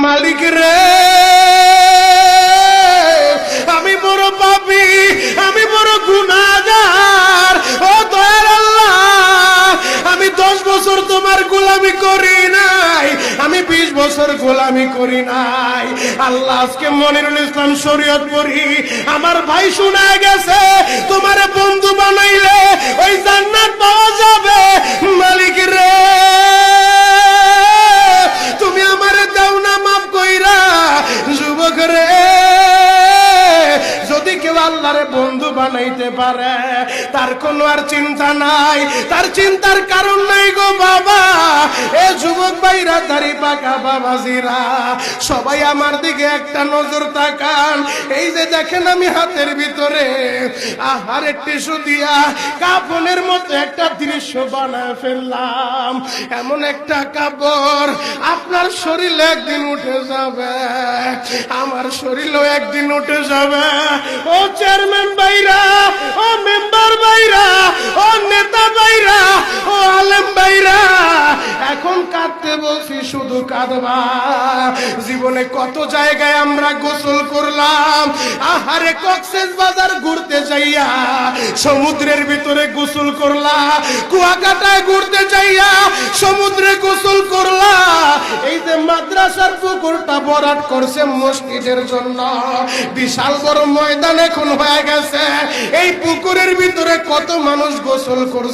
মালিক রে, আমি বড় পাপী, আমি বড় গুনাহগার। ও দয়ার আল্লাহ, আমি 10 বছর তোমার গোলামি করি নাই, আমি 20 বছর গোলামি করি নাই। আল্লাহ আজকে মনিরুল ইসলাম শরীয়তপুরি আমার ভাই শোনা গেছে তোমারে বন্ধু বানাইলে ওই জান্নাত পাওয়া যাবে। মালিক রে, তুমি আমারে দাও না মাফ কইরা। যুবক রে, যদি কেউ আল্লাহরে বন্ধু বানাইতে পারে তার কোনো আর চিন্তা নাই, তার চিন্তার কারণ নাই গো বাবা। এ যুবক ভাইরা, দাড়ি পাকা বাবাজিরা, সবাই আমার দিকে একটা নজর তাকান। এই যে দেখেন আমি হাতের ভিতরে আহারে টিস্যু দিয়া কাফনের মতো একটা দৃশ্য বানায় ফেললাম। এমন একটা কাপড় আপনার শরীরে একদিন উঠে যাবে, আমার শরীরও একদিন উঠে যাবে। ও চেয়ারম্যান ভাইরা, ও মেম্বার ভাইরা, ও নেতা ভাইরা, ও আলেম ভাইরা, এখন কাঁদতে বলছি শুধু কাঁদবা। জীবনে কত জায়গায় আমরা গোসল করলাম, আহারে কক্সবাজার ঘুরতে যাইয়া সমুদ্রের ভিতরে গোসল করলা, কুয়াকাটায় ঘুরতে যাইয়া সমুদ্রে গোসল করলা। এই যে মাদ্রাসার পুকুরটা ভরাট করছে মসজিদের জন্য, বিশাল বড় ময়দান এখন হয়ে গেছে, এই পুকুরের ভিতরে কত মানুষ গোসল করছে।